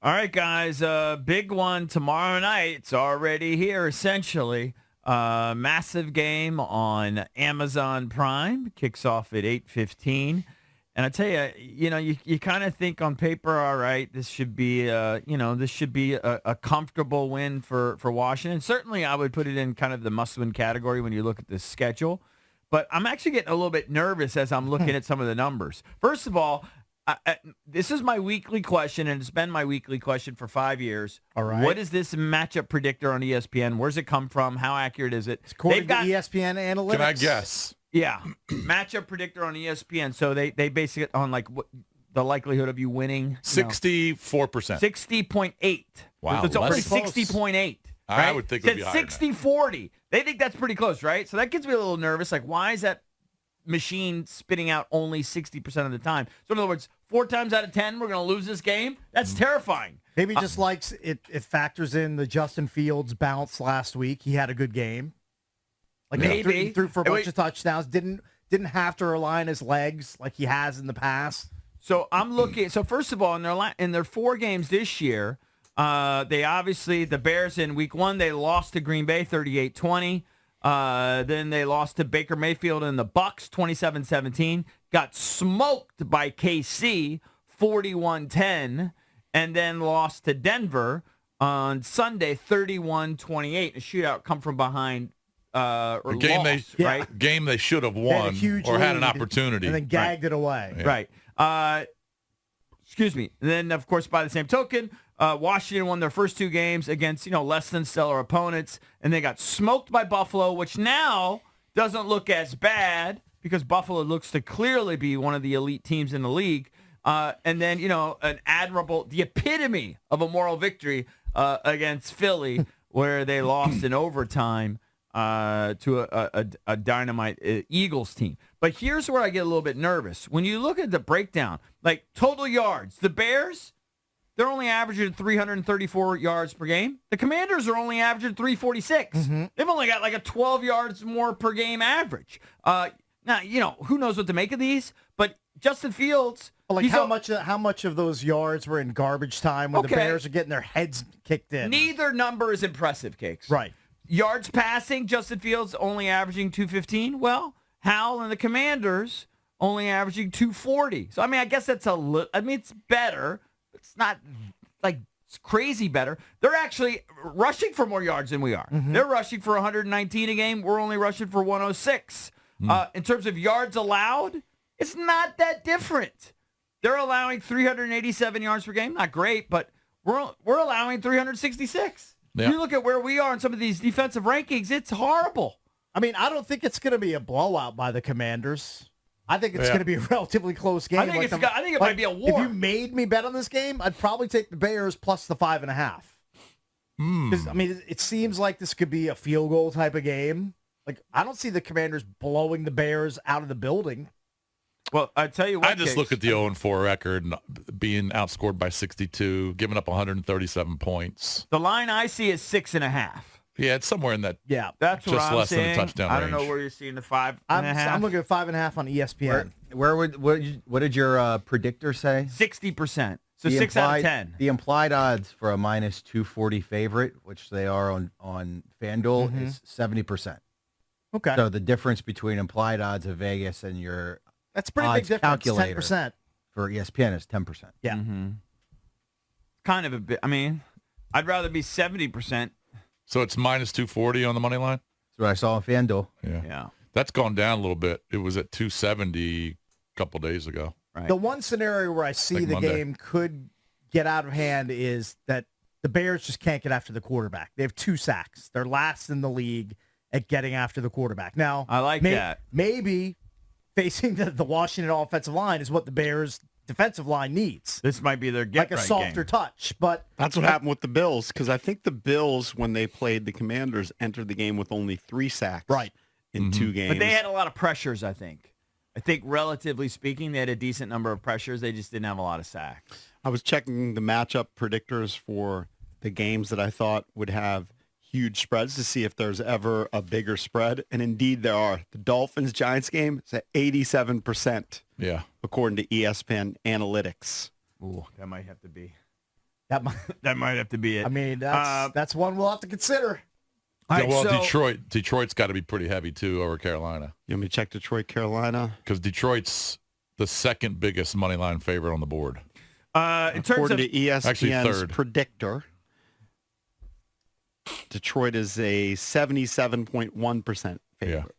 All right, guys, big one tomorrow night. It's already here, essentially. Massive game on Amazon Prime. Kicks off at 8:15. And I tell you, you kind of think on paper, all right, this should be, a comfortable win for Washington. Certainly, I would put it in kind of the must-win category when you look at the schedule. But I'm actually getting a little bit nervous as I'm looking at some of the numbers. First of all, this is my weekly question, and it's been my weekly question for 5 years. All right. What is this matchup predictor on ESPN? Where's it come from? How accurate is it? It's according to ESPN analytics. Can I guess? Yeah, matchup predictor on ESPN. So they base it on the likelihood of you winning. 64%. 60.8. Wow, So it's over less. 60.8. Right? I would think it would be higher than that. 60-40. They think that's pretty close, right? So that gets me a little nervous. Like, why is that machine spitting out only 60% of the time? So in other words, 4 times out of 10, we're going to lose this game? That's terrifying. Maybe just likes it factors in the Justin Fields bounce last week. He had a good game. Like Maybe. he threw for a bunch of touchdowns. Didn't have to rely on his legs like he has in the past. So I'm looking. So first of all, in their 4 games this year, they obviously, the Bears in week 1, they lost to Green Bay 38-20. Then they lost to Baker Mayfield and the Bucks 27-17. Got smoked by KC 41-10, and then lost to Denver on Sunday 31-28. A shootout come from behind. Game they should have won or had an opportunity. And then gagged it away. Yeah. Right. Excuse me. And then, of course, by the same token, Washington won their first 2 games against, less than stellar opponents, and they got smoked by Buffalo, which now doesn't look as bad because Buffalo looks to clearly be one of the elite teams in the league. And then, the epitome of a moral victory against Philly, where they lost in overtime to a dynamite Eagles team. But here's where I get a little bit nervous. When you look at the breakdown, like total yards, the Bears, they're only averaging 334 yards per game. The Commanders are only averaging 346. Mm-hmm. They've only got like a 12 yards more per game average. Now, who knows what to make of these, but Justin Fields. Well, how much of those yards were in garbage time when the Bears are getting their heads kicked in? Neither number is impressive, Cakes. Right. Yards passing, Justin Fields only averaging 215. Well, Hal and the Commanders only averaging 240. So, I guess that's it's better. It's not it's crazy better. They're actually rushing for more yards than we are. Mm-hmm. They're rushing for 119 a game. We're only rushing for 106. In terms of yards allowed, it's not that different. They're allowing 387 yards per game. Not great, but we're allowing 366. Yeah. You look at where we are in some of these defensive rankings, it's horrible. I don't think it's going to be a blowout by the Commanders. I think it's going to be a relatively close game. I think it might be a war. If you made me bet on this game, I'd probably take the Bears plus the 5.5. It seems like this could be a field goal type of game. I don't see the Commanders blowing the Bears out of the building. Well, I tell you what, I just look at the 0-4 record and being outscored by 62, giving up 137 points. The line I see is 6.5. Yeah, it's somewhere in that. Yeah, that's just what I'm less saying. than a touchdown I don't range. know where you're seeing the 5.5. I'm looking at 5.5 on ESPN. What did your predictor say? 60%. So 6 out of 10. The implied odds for a minus 240 favorite, which they are on FanDuel, is 70%. Okay. So the difference between implied odds of Vegas and your that's a pretty big difference. Calculator 10% for ESPN is 10%. Yeah. Mm-hmm. Kind of a bit. I'd rather be 70%. So it's minus 240 on the money line? That's what I saw on FanDuel. Yeah. That's gone down a little bit. It was at 270 a couple days ago. Right. The one scenario where I see the Monday. game could get out of hand is that the Bears just can't get after the quarterback. They have 2 sacks. They're last in the league at getting after the quarterback. Now, I like that. Maybe facing the Washington offensive line is what the Bears defensive line needs. This might be their like a softer touch, but that's what happened with the Bills, because I think the Bills, when they played the Commanders, entered the game with only 3 sacks in 2 games. But they had a lot of pressures, I think. I think relatively speaking, they had a decent number of pressures. They just didn't have a lot of sacks. I was checking the matchup predictors for the games that I thought would have huge spreads to see if there's ever a bigger spread. And indeed there are. The Dolphins-Giants game is at 87%. Yeah. According to ESPN Analytics. Ooh, that might have to be. That might, That might have to be it. I mean, that's one we'll have to consider. All Yeah, right, well, so- Detroit's got to be pretty heavy too over Carolina You want me to check Detroit, Carolina? because Detroit's the second biggest money line favorite on the board. in terms According of to ESPN's Actually, third. predictor, Detroit is a 77.1% favorite.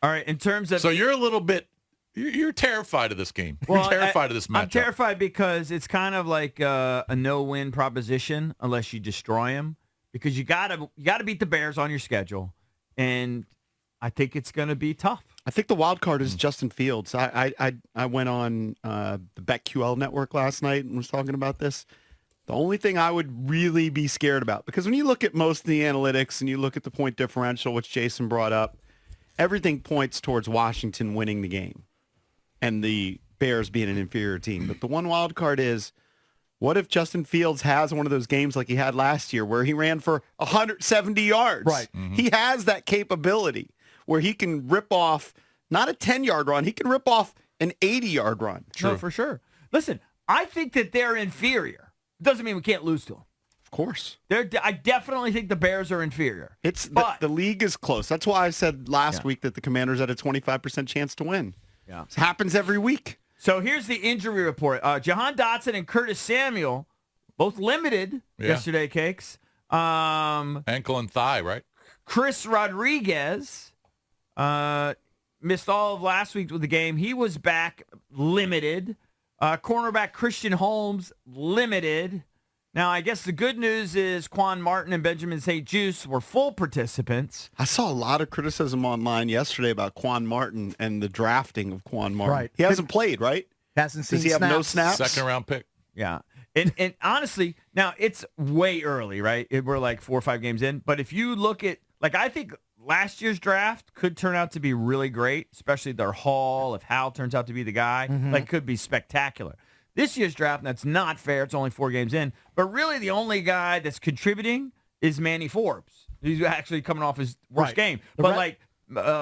all right, in terms of So you're a little bit. You're terrified of this game. Well, you're terrified of this matchup. I'm terrified because it's kind of like a no-win proposition unless you destroy him. Because you gotta beat the Bears on your schedule, and I think it's going to be tough. I think the wild card is Justin Fields. I went on the BetQL network last night and was talking about this. The only thing I would really be scared about, because when you look at most of the analytics and you look at the point differential, which Jason brought up, everything points towards Washington winning the game and the Bears being an inferior team. But the one wild card is, what if Justin Fields has one of those games like he had last year where he ran for 170 yards? Right. He has that capability where he can rip off not a 10-yard run. He can rip off an 80-yard run. No, for sure. Listen, I think that they're inferior. Doesn't mean we can't lose to them. Of course. I definitely think the Bears are inferior. But the league is close. That's why I said last week that the Commanders had a 25% chance to win. Yeah. It happens every week. So here's the injury report. Jahan Dotson and Curtis Samuel, both limited yesterday, Cakes. Ankle and thigh, right? Chris Rodriguez missed all of last week with the game. He was back limited. Cornerback Christian Holmes limited. Now, I guess the good news is Quan Martin and Benjamin St. Juste were full participants. I saw a lot of criticism online yesterday about Quan Martin and the drafting of Quan Martin. Right. He hasn't played, right? Hasn't seen Does he have no snaps? Second round pick. Yeah. And honestly, now it's way early, right? We're like 4 or 5 games in. But if you look at, like, I think last year's draft could turn out to be really great, especially their Hall. If Hal turns out to be the guy, like, could be spectacular. This year's draft, that's not fair. It's only 4 games in. But really the only guy that's contributing is Manny Forbes. He's actually coming off his worst game. But,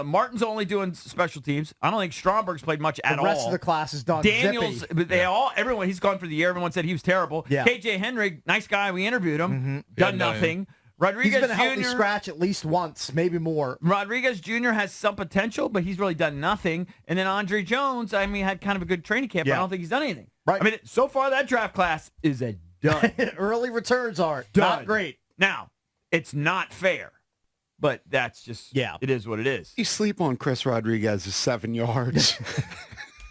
Martin's only doing special teams. I don't think Stromberg's played much at all. The rest of the class is done. Daniels, zippy. but everyone, he's gone for the year. Everyone said he was terrible. Yeah. KJ Henry, nice guy. We interviewed him. Done Yeah, nothing. He's Rodriguez been a healthy Jr. scratch at least once, maybe more. Rodriguez Jr. has some potential, but he's really done nothing. And then Andre Jones, I mean, had kind of a good training camp. But I don't think he's done anything. Right. I mean, so far that draft class is a dud. Early returns are Done. not great. Now, it's not fair, but that's just, it is what it is. You sleep on Chris Rodriguez's 7 yards.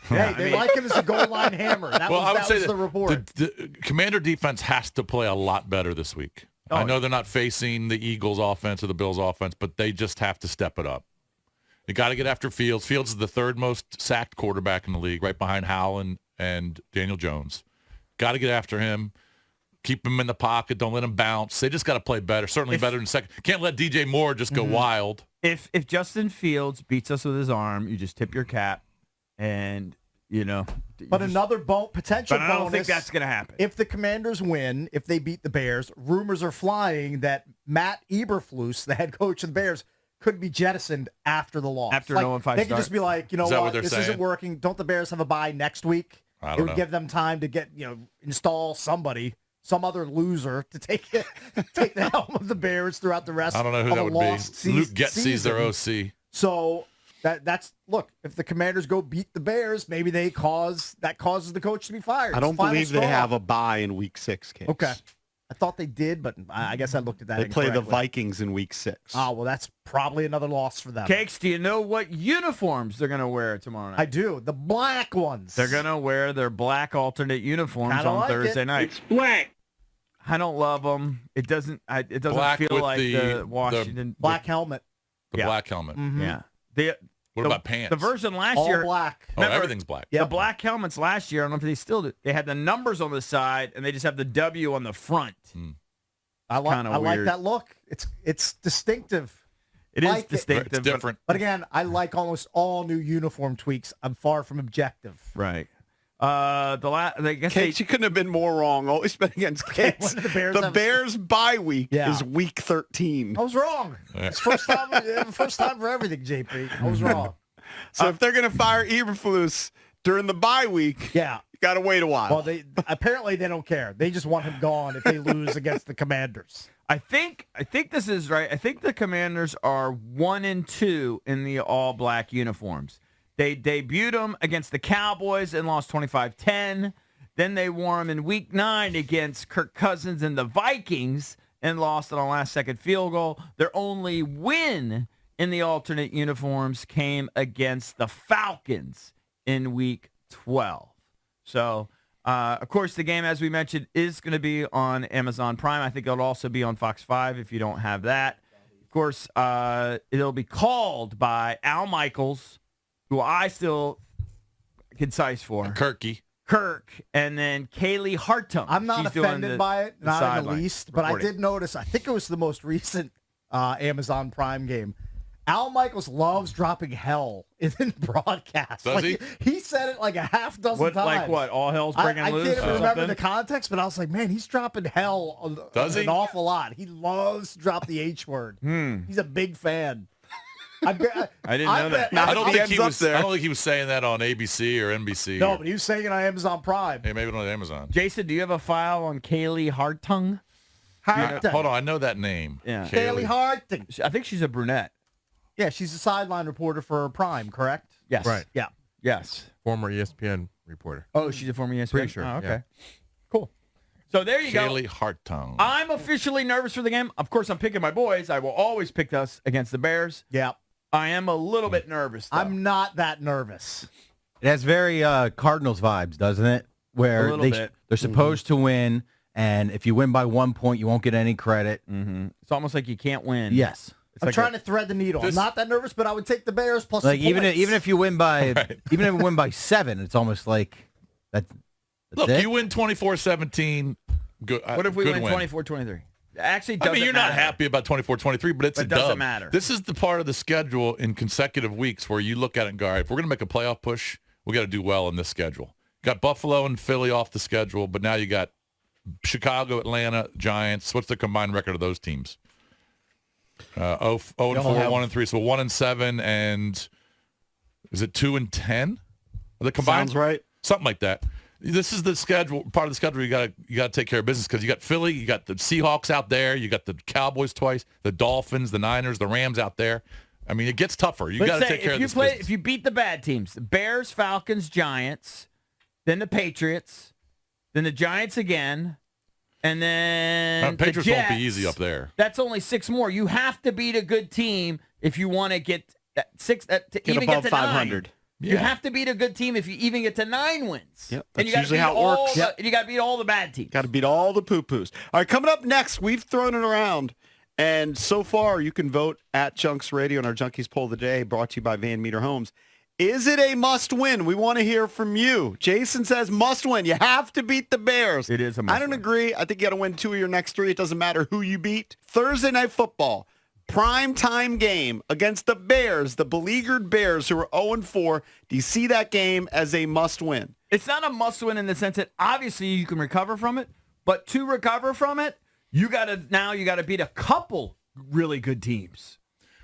Hey, they like him as a goal line hammer. That was the report. The Commander defense has to play a lot better this week. I know they're not facing the Eagles offense or the Bills offense, but they just have to step it up. You got to get after Fields. Fields is the 3rd most sacked quarterback in the league, right behind Howell and Daniel Jones. Got to get after him. Keep him in the pocket. Don't let him bounce. They just got to play better, certainly better than second. Can't let DJ Moore just go wild. If Justin Fields beats us with his arm, you just tip your cap and, you know. But another potential But I bonus. don't think that's going to happen. If the Commanders win, if they beat the Bears, rumors are flying that Matt Eberflus, the head coach of the Bears, could be jettisoned after the loss. After an 0-5 They could start. just be like, you know Is that what what, they're this saying? isn't working. Don't the Bears have a bye next week? I don't It would know. give them time to get, install somebody, some other loser to take the helm of the Bears throughout the rest I don't know who of that a would lost be. Luke Getsy's their season. OC. So that's look. If the Commanders go beat the Bears, maybe that causes the coach to be fired. I don't It's the final believe they straw. have a bye in week 6, Case. Okay, I thought they did, but I guess I looked at that. They play the incorrectly. Vikings in week 6. Oh well, that's probably another loss for them. Cakes, do you know what uniforms they're going to wear tomorrow night? I do. The black ones. They're going to wear their black alternate uniforms Kinda on like Thursday it. night. It's black. I don't love them. It doesn't Black feel with like the Washington. black helmet. The Yeah. black helmet. Yeah. The What about pants? The version last All year. black. Oh, Remember- everything's black. Yep. The black helmets last year, I don't know if they still do. They had the numbers on the side, and they just have the W on the front. I like weird. that look. It's distinctive. It is Like it. distinctive. It's different. But again, I like almost all new uniform tweaks. I'm far from objective. Right. I guess Case, you couldn't have been more wrong. Always been against Case. When did the Bears The have- Bears bye week Yeah. is week 13. I was wrong. It's first time for everything, JP. I was wrong. So if they're going to fire Eberflus, during the bye week, Yeah. you got to wait a while. Well, they apparently they don't care. They just want him gone if they lose against the Commanders. I think this is right. I think the Commanders are 1-2 in the all-black uniforms. They debuted them against the Cowboys and lost 25-10. Then they wore them in Week 9 against Kirk Cousins and the Vikings and lost on a last-second field goal. Their only win in the alternate uniforms came against the Falcons in Week 12. So, of course, the game, as we mentioned, is going to be on Amazon Prime. I think it'll also be on Fox 5 if you don't have that. Of course, it'll be called by Al Michaels, who I still concise for. Kirk, and then Kaylee Hartung. I'm not She's doing offended by it, not in the sideline least, but I reporting. did notice, I think it was the most recent Amazon Prime game. Al Michaels loves dropping hell in broadcast. Does he? He said it like a half dozen What, times. like what? All hell's breaking I loose? can't or even remember something? the context, but I was like, man, he's dropping hell Does an he? awful lot. He loves to drop the H word. He's a big fan. I didn't know that. I don't think ends he up was. there. I don't think he was saying that on ABC or NBC. No, or, but he was saying it on Amazon Prime. hey, maybe on Amazon. Jason, do you have a file on Kaylee Hartung? Hold on, I know that name. Yeah. Kaylee Hartung. I think she's a brunette. Yeah, she's a sideline reporter for Prime, correct? Yes. Right. Yeah. Yes. Former ESPN reporter. Oh, she's a former ESPN? Pretty sure, Oh, okay. yeah. Cool. So there you go. Kaylee Hartung. I'm officially nervous for the game. Of course, I'm picking my boys. I will always pick us against the Bears. Yeah. I am a little bit nervous, though. I'm not that nervous. It has very Cardinals vibes, doesn't it? A Where little bit. they're supposed to win, and if you win by 1 point, you won't get any credit. It's almost like you can't win. Yes. It's I'm like trying to thread the needle. I'm This- not that nervous, but I would take the Bears plus Like the even points. if you win by even if you win by 7, it's almost like that's Look, it. you win 24-17. Good. What if we good win win. 24-23? Actually, I doesn't mean, you're not matter. happy about 24-23, but it's But a it doesn't dub. matter. This is the part of the schedule in consecutive weeks where you look at it and go, all right, if we're going to make a playoff push, we got to do well in this schedule. Got Buffalo and Philly off the schedule, but now you got Chicago, Atlanta, Giants. What's the combined record of those teams? 0-4, 1-3. So 1-7, and is it 2-10? Are the combined? Sounds right. Something like that. This is the schedule. Part of the schedule you got to take care of business because you got Philly, you got the Seahawks out there, you got the Cowboys twice, the Dolphins, the Niners, the Rams out there. I mean, it gets tougher. You got Let's to say take care if of you this play, business. if you beat the bad teams, the Bears, Falcons, Giants, then the Patriots, then the Giants again, and then the Patriots won't be Jets. easy up there. That's only 6 more. You have to beat a good team if you want to get that 6 to Get even above get to 500. 9. You have to beat a good team if you even get to 9 wins. Yep, and you that's gotta usually beat how it all works. the- and you got to beat all the bad teams. Got to beat all the poo-poos. All right, coming up next, we've thrown it around. And so far, you can vote at Junks Radio on our Junkies Poll of the Day, brought to you by Van Meter Homes. Is it a must-win? We want to hear from you. Jason says must-win. You have to beat the Bears. It is a I don't must-win. agree. I think you got to win 2 of your next 3. It doesn't matter who you beat. Thursday Night Football, prime time game against the Bears, the beleaguered Bears who are 0-4. Do you see that game as a must-win? It's not a must-win in the sense that obviously you can recover from it, but to recover from it, you got to beat a couple really good teams.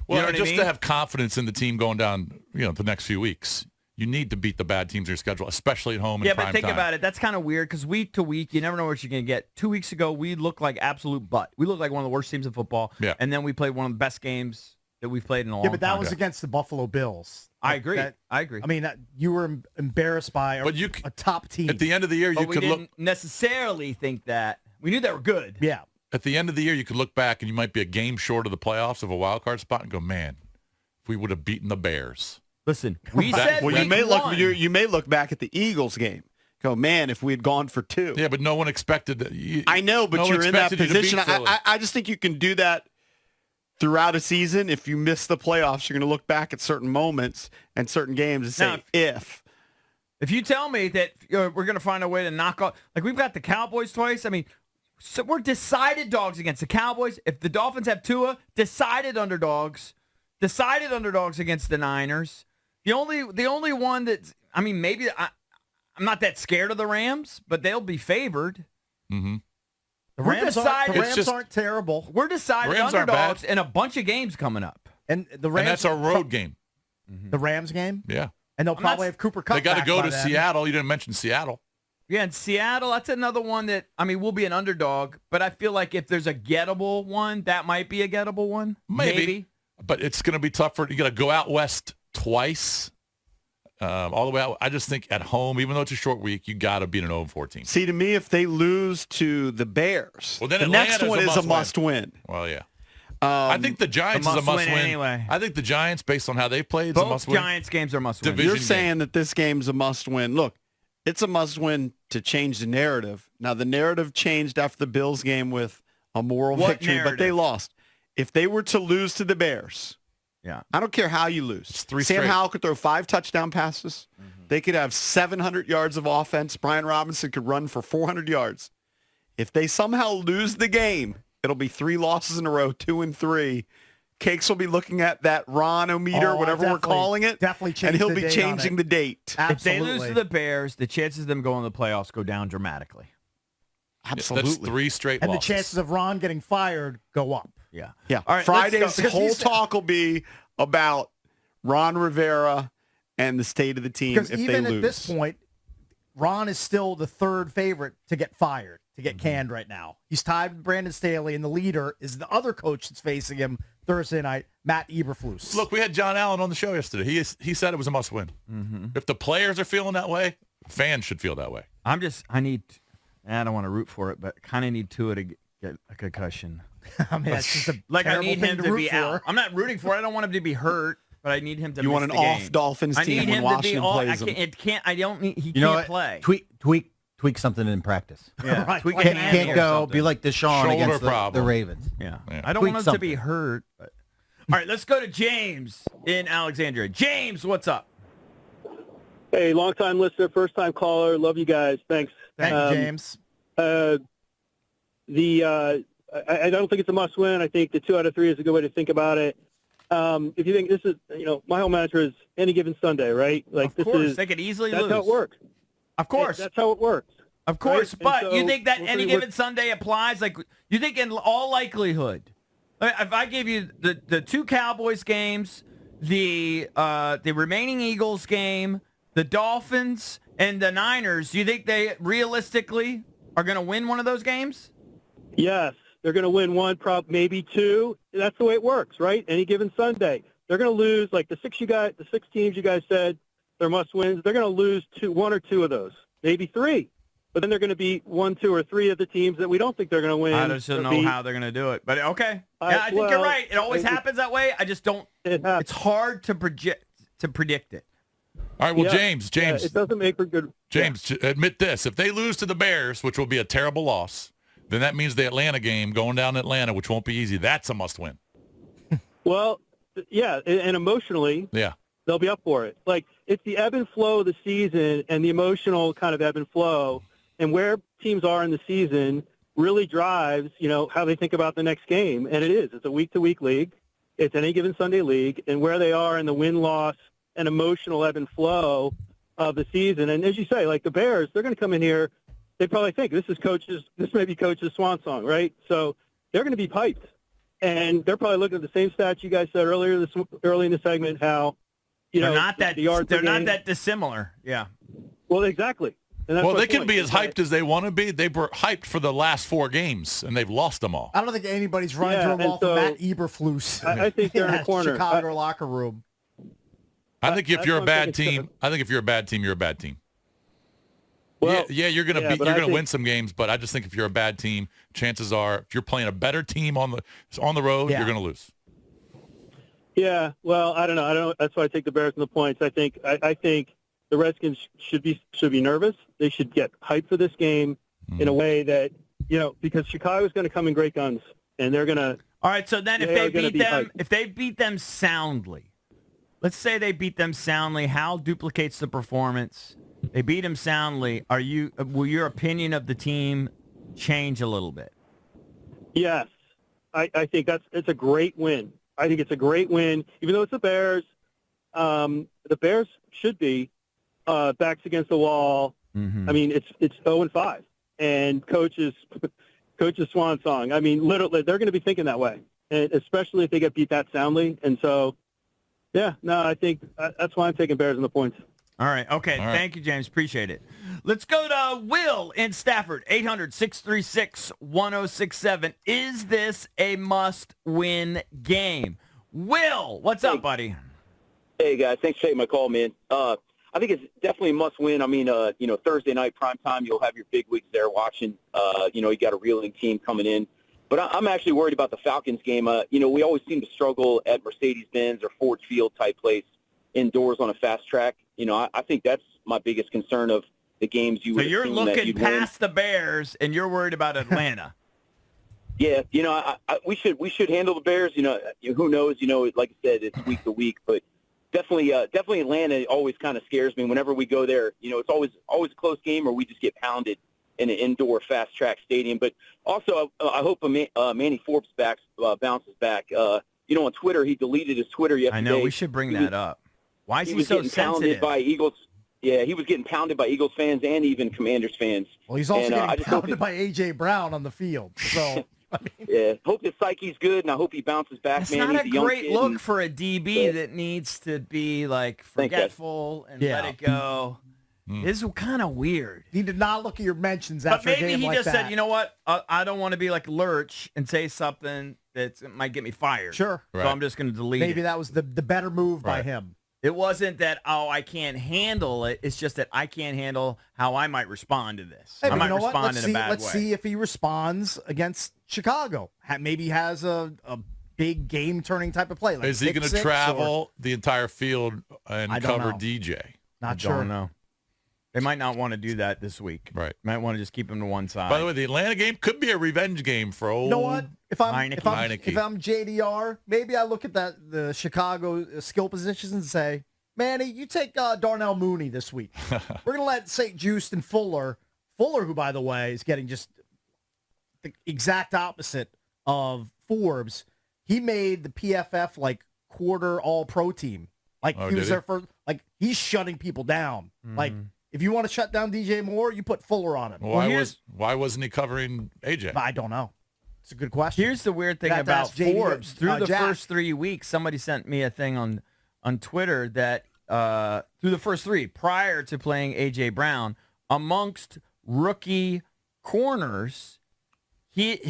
Well, You know what I just mean? to have confidence in the team going down, the next few weeks, you need to beat the bad teams in your schedule, especially at home in Yeah, prime but think time. about it. That's kind of weird because week to week, you never know what you're going to get. 2 weeks ago, we looked like absolute butt. We looked like one of the worst teams in football. Yeah. And then we played one of the best games that we've played in a long Yeah, time. but that was against the Buffalo Bills. I Like, agree. I agree. I mean, you were embarrassed by a top team. At the end of the year, but you we could didn't look. necessarily think that. We knew they were good. Yeah. At the end of the year, you could look back and you might be a game short of the playoffs of a wild card spot and go, man, if we would have beaten the Bears. Listen, we That- said Well, week you may one. you may look back at the Eagles game. Go, man, if we had gone for 2. Yeah, but no one expected that. I know, but no one you're in that expected you to beat position. Philly. I just think you can do that throughout a season. If you miss the playoffs, you're going to look back at certain moments and certain games and say, Now, if. you tell me that we're going to find a way to knock off, like we've got the Cowboys twice. I mean, so we're decided dogs against the Cowboys. If the Dolphins have Tua, decided underdogs against the Niners. The only one that, I mean, maybe I'm not that scared of the Rams, but they'll be favored. Mm-hmm. The We're Rams, decided- Rams aren't terrible. We're decided Rams aren't underdogs bad. in a bunch of games coming up. And the Rams, And that's our road game. the Rams game? Yeah. And they'll I'm probably not- have Cooper Kupp They got to back go by to then. Seattle. You didn't mention Seattle. Yeah, and Seattle, that's another one that, I mean, we'll be an underdog, but I feel like if there's a gettable one, that might be a gettable one. Maybe. But it's going to be tough you got to go out west twice, all the way out. I just think at home, even though it's a short week, you got to beat an 0-4 team. See, to me, if they lose to the Bears, Well, then the next Atlanta's one a is a must-win. must-win. Well, yeah. I think the Giants is a must-win must-win. anyway. I think the Giants, based on how they played, is a Both must-win. Giants games are must-win. Division You're game. saying that this game's a must-win. Look, it's a must-win to change the narrative. Now, the narrative changed after the Bills game with a moral What victory, but they narrative? lost. If they were to lose to the Bears, Yeah. I don't care how you lose. It's three Sam straight. Howell could throw 5 touchdown passes. They could have 700 yards of offense. Brian Robinson could run for 400 yards. If they somehow lose the game, it'll be 3 losses in a row, 2 and 3. Cakes will be looking at that Ron-o-meter, Oh, whatever we're definitely- calling it, definitely change and he'll the be date changing on the it. date. If they lose Absolutely. to the Bears, the chances of them going to the playoffs go down dramatically. Absolutely. That's 3 straight And the losses. chances of Ron getting fired go up. Yeah. Yeah. All right, Friday's let's go. Because whole he's- talk will be about Ron Rivera and the state of the team Because if even they lose. at this point, Ron is still the third favorite to get fired, to get canned right now. He's tied with Brandon Staley, and the leader is the other coach that's facing him Thursday night, Matt Eberflus. Look, we had John Allen on the show yesterday. He said it was a must-win. If the players are feeling that way, fans should feel that way. I don't want to root for it, but kind of need Tua to get a concussion. I mean, that's just a Like, I terrible need thing him to to root be for. out. I'm not rooting for it. I don't want him to be hurt, but I need him to You miss want an the game. off-Dolphins I team need when him Washington to be plays them. He You know can't what? play. Tweak something in practice. Yeah, Right. tweak Can't- his hand Can't or go something. be like Deshaun Shoulder against the problem. Ravens. Yeah. Yeah. I don't Tweak want him to be something. hurt. But... All right, let's go to James in Alexandria. James, what's up? Hey, long-time listener, first-time caller. Love you guys. Thanks. Thank you, James. I don't think it's a must-win. I think the 2 out of 3 is a good way to think about it. If you think this is, my whole mantra is any given Sunday, right? Like Of course, this is they could easily that's lose. how it works. Of course. That's how it works. Of course, Right? but And you so think that we're any pretty- given Sunday applies? Like, you think in all likelihood, if I gave you the 2 Cowboys games, the remaining Eagles game, the Dolphins, and the Niners, do you think they realistically are going to win one of those games? Yes, they're going to win 1, maybe 2. That's the way it works, right? Any given Sunday, they're going to lose like the 6 teams you guys said they're must-wins. They're going to lose 1 or 2 of those, maybe 3. But then they're going to beat 1, 2, or 3 of the teams that we don't think they're going to win. I just don't know how they're going to do it. But okay. Yeah, I think you're well, right. It always happens that way. I just don't. It happens. It's hard to predict it. All right, well, Yeah. James, Yeah, it doesn't make for good. James, admit this. If they lose to the Bears, which will be a terrible loss, then that means the Atlanta game, going down to Atlanta, which won't be easy, that's a must-win. Well, yeah, and emotionally, Yeah. they'll be up for it. Like, it's the ebb and flow of the season and the emotional kind of ebb and flow, and where teams are in the season really drives, how they think about the next game. And it is. It's a week-to-week league. It's any given Sunday league, and where they are in the win-loss and emotional ebb and flow of the season. And as you say, like the Bears, they're going to come in here. They probably think this may be coach's swan song, right? So they're going to be piped. And they're probably looking at the same stats you guys said early in the segment, how, They're not that. the yards They're per not game. that dissimilar. Yeah. Well, exactly. And that's Well, my they can point, be as is that- hyped as they want to be. They were hyped for the last 4 games, and they've lost them all. I don't think anybody's running Yeah, to a and wall from so- Matt Eberflus. I think they're in a that corner. Chicago locker room. I think if that's you're a what I'm bad thinking. team, you're a bad team. Well, you're gonna yeah, beat, but you're I gonna think- win some games, but I just think if you're a bad team, chances are if you're playing a better team on the road, Yeah. you're gonna lose. Yeah, well, I don't know. That's why I take the Bears in the points. I think the Redskins should be nervous. They should get hyped for this game in a way that, because Chicago's going to come in great guns, and they're going to. All right. So then, if They they are gonna beat be them, hyped. if they beat them soundly, let's say they beat them soundly. How duplicates the performance? They beat them soundly. Will your opinion of the team change a little bit? Yes, I think it's a great win. I think it's a great win, even though it's the Bears. The Bears should be backs against the wall. Mm-hmm. I mean, it's 0-5, and coach's swan song. I mean, literally, they're going to be thinking that way, and especially if they get beat that soundly. And so, Yeah, no, I think that's why I'm taking Bears in the points. All right. Okay. All right. Thank you, James. Appreciate it. Let's go to Will in Stafford, 800-636-1067. Is this a must-win game? Will, what's up, buddy? Hey, guys. Thanks for taking my call, man. I think it's definitely a must-win. I mean, Thursday night prime time, you'll have your big wigs there watching. You got a reeling team coming in. But I'm actually worried about the Falcons game. We always seem to struggle at Mercedes-Benz or Ford Field type place indoors on a fast track. I think that's my biggest concern of the games you So would you're assume that looking you'd past win. the Bears, and you're worried about Atlanta. Yeah, we should handle the Bears. Who knows? Like I said, it's week to week, but definitely Atlanta always kind of scares me. Whenever we go there, it's always a close game, or we just get pounded in an indoor fast track stadium. But also, I hope Manny Forbes bounces back. On Twitter, he deleted his Twitter yesterday. I know. We should bring that up. Why is he was so getting pounded sensitive? by Eagles. Yeah, he was getting pounded by Eagles fans and even Commanders fans. Well, he's also And, I getting just hope pounded by A.J. Brown on the field. So, Yeah, hope his psyche's good, and I hope he bounces back. That's man, not he's a young great kid, look and- for a DB that needs to be, like, Thanks, guys. forgetful and Yeah. let it go. This is kind of weird. he did not look at your mentions But after a maybe game he like just that. said, you know what? I don't want to be like Lurch and say something that might get me fired. Sure. So Right. I'm just going to delete Maybe it. that was the better move by Right. him. It wasn't that, I can't handle it. It's just that I can't handle how I might respond to this. Hey, I but might you know what? respond Let's in see, a bad let's way. see if he responds against Chicago. Maybe has a big game-turning type of play. Like Is he going to 6-6 or- travel the entire field and I don't cover know. DJ? I Not sure. don't know. They might not want to do that this week. Right. Might want to just keep him to one side. By the way, the Atlanta game could be a revenge game for old. You know what? If I'm Heineke. JDR, maybe I look at the Chicago skill positions and say, Manny, you take Darnell Mooney this week. We're gonna let St. Just and Fuller, who by the way is getting just the exact opposite of Forbes. He made the PFF like quarter All Pro team. Like Oh, he was did he? there for like he's shutting people down. Like if you want to shut down DJ Moore, you put Fuller on him. Why wasn't he covering AJ? I don't know. It's a good question. Here's the weird thing You'd have to about ask JD, Forbes. Through the Jack. first 3 weeks, somebody sent me a thing on Twitter that through the first 3, prior to playing A.J. Brown, amongst rookie corners, the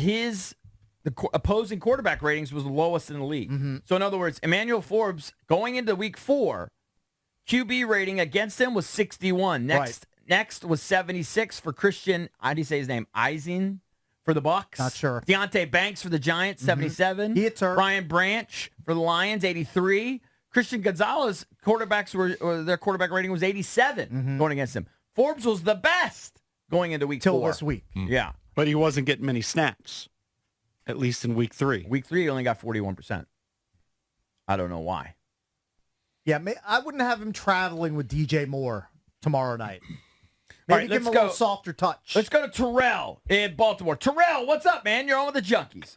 opposing quarterback ratings was the lowest in the league. Mm-hmm. So in other words, Emmanuel Forbes, going into week 4, QB rating against him was 61. Next was 76 for Christian, how do you say his name? Eisen for the Bucks. Not sure. Deontay Banks for the Giants, 77. He hits her. Brian Branch for the Lions, 83. Christian Gonzalez, their quarterback rating was 87 going against him. Forbes was the best going into week till 4. this week. Yeah. But he wasn't getting many snaps, at least in week 3. Week 3, he only got 41%. I don't know why. Yeah, I wouldn't have him traveling with DJ Moore tomorrow night. All Maybe right, give him a let's go. little softer touch. Let's go to Terrell in Baltimore. Terrell, what's up, man? You're on with the Junkies.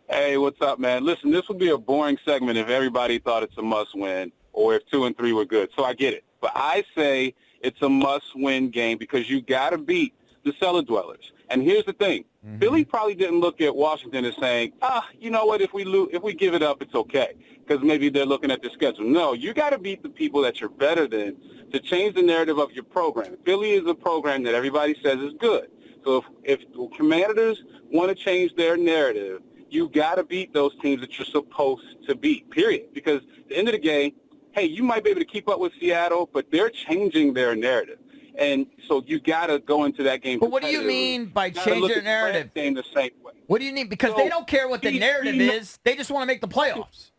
Hey, what's up, man? Listen, this would be a boring segment if everybody thought it's a must-win or if 2 and 3 were good. So I get it. But I say it's a must-win game because you got to beat the cellar dwellers. And here's the thing. Philly probably didn't look at Washington as saying, you know what, if we give it up, it's okay, because maybe they're looking at the schedule. No, you got to beat the people that you're better than to change the narrative of your program. Philly is a program that everybody says is good. So if the Commanders want to change their narrative, you got to beat those teams that you're supposed to beat, period. Because at the end of the game, hey, you might be able to keep up with Seattle, but they're changing their narrative. And so you got to go into that game. But what do you competitively. mean by You gotta changing look the at the narrative? Rams game the same way. What do you mean? Because So, they don't care what the narrative is. They just want to make the playoffs.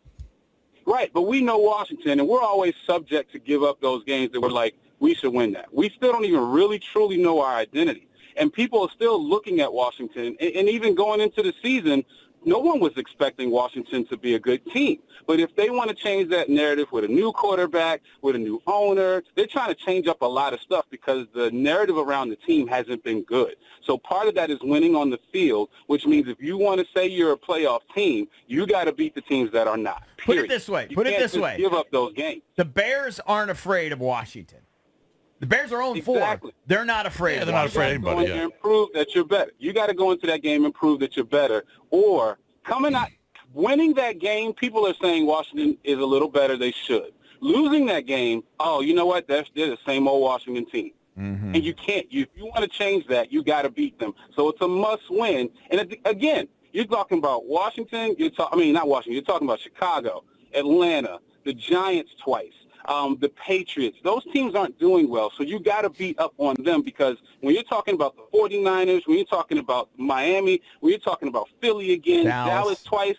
Right, but we know Washington, and we're always subject to give up those games that we're like, we should win that. We still don't even really truly know our identity. And people are still looking at Washington, and even going into the season, no one was expecting Washington to be a good team. But if they want to change that narrative with a new quarterback, with a new owner, they're trying to change up a lot of stuff because the narrative around the team hasn't been good. So part of that is winning on the field, which means if you want to say you're a playoff team, you got to beat the teams that are not. Put it Period. this way. You Put it can't this just way. give up those games. The Bears aren't afraid of Washington. The Bears are 0-4. Exactly. They're not afraid. Yeah, of they're not Washington. afraid of anybody. And prove that you're better. You got to go into that game and prove that you're better, or coming out winning that game, people are saying Washington is a little better. They should. Losing that game, oh, you know what? They're the same old Washington team. Mm-hmm. And you can't. If you want to change that, you got to beat them. So it's a must-win. And again, you're talking about Washington. Not Washington. You're talking about Chicago, Atlanta, the Giants twice, the Patriots. Those teams aren't doing well. So you got to beat up on them, because when you're talking about the 49ers, when you're talking about Miami, when you're talking about Philly again, Dallas twice,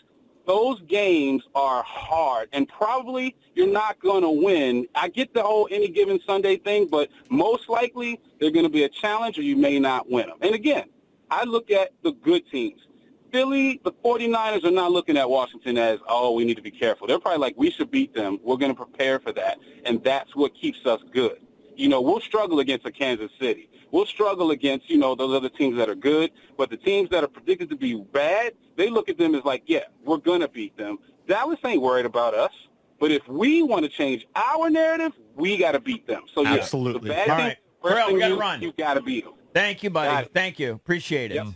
those games are hard, and probably you're not going to win. I get the whole any given Sunday thing, but most likely they're going to be a challenge, or you may not win them. And again, I look at the good teams. Philly, the 49ers are not looking at Washington as, oh, we need to be careful. They're probably like, we should beat them. We're going to prepare for that, and that's what keeps us good. We'll struggle against a Kansas City. We'll struggle against, those other teams that are good. But the teams that are predicted to be bad, they look at them as like, yeah, we're going to beat them. Dallas ain't worried about us. But if we want to change our narrative, we got to beat them. So, yeah, absolutely. The bad All right. Pharrell, we got to you run. You got to beat them. Thank you, buddy. Thank you. Appreciate it. Yep.